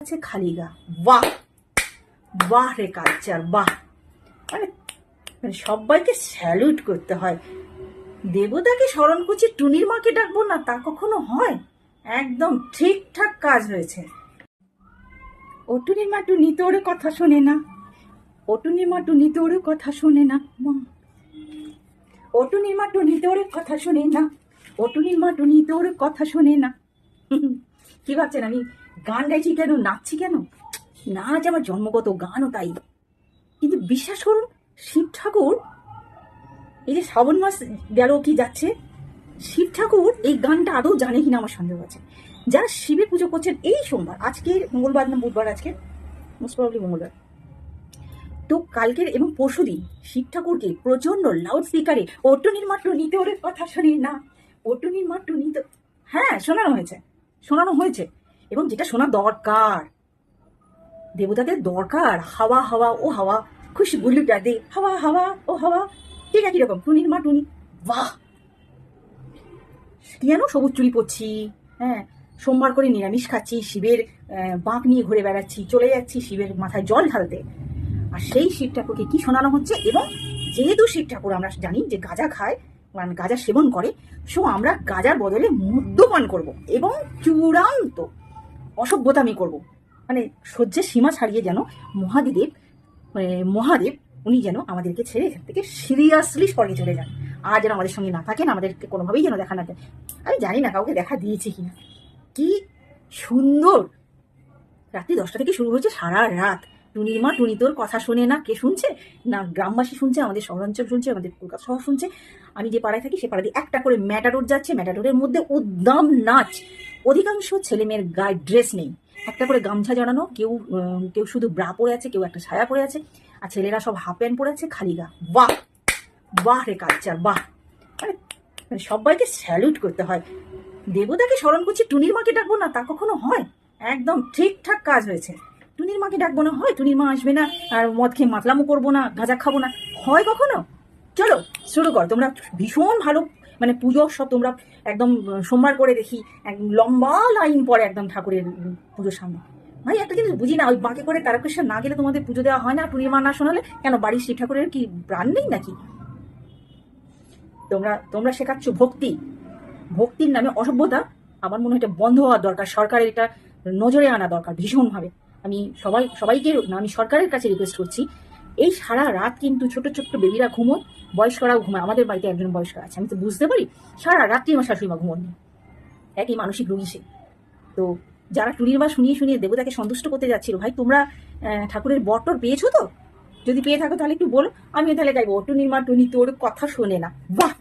আছে খালি গা। বাহ বাহ রে কালচার, বাহ। মানে সবাইকে স্যালুট করতে হয়। দেবতাকে স্মরণ করছি, টুনির মাকে ডাকবো না, তা কখনো হয়? একদম ঠিকঠাক কাজ হয়েছে। ও টুনির মা, টুনি তোর কথা শোনে না। ও টুনির মা, টুনি তোর কথা শোনে না। ও টুনির মা, টুনি তোর কথা শোনে না। ও টুনির মা, টুনি তোর কথা শোনে না। কি ভাবছেন আমি গান গাইছি কেন, নাচছি কেন? নাচ আমার জন্মগত, গানও তাই। কিন্তু বিশ্বাস করুন, শিব ঠাকুর, এই যে শ্রাবণ মাস গেল কি যাচ্ছে, শিব ঠাকুর এই গানটা আদৌ জানে কিনা আমার সন্দেহ আছে। যারা শিবের পুজো করছেন এই সোমবার, আজকে মঙ্গলবার না বুধবার, আজকে মোস্ট প্রবাবলি মঙ্গলবার, তো কালকের এবং পরশুদিন শিব ঠাকুরকে প্রচন্ড লাউড স্পিকারে ওটুনির মাট্টু নিতে ওর কথা শুনি না, ওটুনির মাট্টু নিতে, হ্যাঁ শোনানো হয়েছে। এবং যেটা শোনা দরকার, দেবতাদের দরকার, হাওয়া হাওয়া ও হাওয়া, খুশি বুলুটা দে, হাওয়া হাওয়া ও হাওয়া, ঠিক একই রকম টুনির মা টুনি। বাহ, কেন সবুজ চুরি পরছি, হ্যাঁ, সোমবার করে নিরামিষ খাচ্ছি, শিবের বাঁক নিয়ে ঘুরে বেড়াচ্ছি, চলে যাচ্ছি শিবের মাথায় জল ঢালতে, আর সেই শিব ঠাকুরকে কি শোনানো হচ্ছে। এবং যেহেতু শিব ঠাকুর আমরা জানি যে গাঁজা খায়, মানে গাঁজা সেবন করে, সো আমরা গাঁজার বদলে মদ্যপান করব এবং চূড়ান্ত অসভ্যতামি করব। মানে সহ্যের সীমা ছাড়িয়ে যেন মহাদেব, মহাদেব উনি যেন আমাদেরকে ছেড়ে এখান থেকে সিরিয়াসলি স্বর্গে চলে যান, আর যেন আমাদের সঙ্গে না থাকেন, আমাদেরকে কোনোভাবেই যেন দেখা না দেয়। আমি জানি না কাউকে দেখা দিয়েছে কিনা। কি সুন্দর, রাত্রি 10টা থেকে শুরু হয়েছে সারা রাত। টুনির মা টুনি তোর কথা শোনে না, কে শুনছে? না গ্রামবাসী শুনছে, আমাদের শহরাঞ্চল শুনছে, আমাদের কলকাতা শহর শুনছে। আমি যে পাড়ায় থাকি সে পাড়া দিয়ে একটা করে ম্যাটাডোর যাচ্ছে, ম্যাটাডোরের মধ্যে উদ্দাম নাচ। অধিকাংশ ছেলে মেয়ের গায়ে ড্রেস নেই, একটা করে গামছা জড়ানো, কেউ কেউ শুধু ব্রা পরে আছে, কেউ একটা ছায়া পরে আছে, আর ছেলেরা সব হাফ প্যান্ট পরে আছে, খালি গা। বাহ বাহ রে কালচার, বাহ। মানে সবাইকে স্যালুট করতে হয়। দেবতাকে স্মরণ করছি, টুনির মাকে ডাকবো না, তা কখনো হয়? একদম ঠিকঠাক কাজ হয়েছে। টুনির মাকে ডাকবো না, হয় টুনির মা আসবে না, আর মদ খেয়ে মাতলামো করবো না, গাঁজা খাবো না, হয় কখনো? চলো শুরু কর। তোমরা ভীষণ ভালো, মানে পুজো সব তোমরা একদম সোমবার করে দেখি একদম লম্বা লাইন পরে একদম ঠাকুরের পুজোর সামনে। ভাই একটা জিনিস বুঝি না, ওই বাঁকে করে তারকেশ্বর না গেলে তোমাদের পুজো দেওয়া হয় না? টুনির মা না শোনালে কেন? বাড়ির শিব ঠাকুরের কি প্রাণ নেই নাকি? তোমরা তোমরা শেখাচ্ছ ভক্তি, ভক্তির নামে অসভ্যতা। আমার মনে হয় এটা বন্ধ হওয়ার দরকার, সরকারের এটা নজরে আনা দরকার ভীষণভাবে। আমি সবাইকে না, আমি সরকারের কাছে রিকোয়েস্ট করছি, এই সারা রাত কিন্তু ছোট ছোট্ট বেবিরা ঘুমোয়, বয়স্করাও ঘুমায়। আমাদের বাড়িতে একজন বয়স্ক আছে, আমি তো বুঝতে পারি, সারা রাত্রি আমার শাশুড়ি মা ঘুমোননি, একই মানসিক রোগী সে। তো যারা টুনির মা শুনিয়ে শুনিয়ে দেবতাকে সন্তুষ্ট করতে যাচ্ছিল, ভাই তোমরা ঠাকুরের বরটর পেয়েছো তো? যদি পেয়ে থাকো তাহলে একটু বলো, আমিও তাহলে গাইবো টুনির মা টুনি তোর কথা শোনে না। বাহ।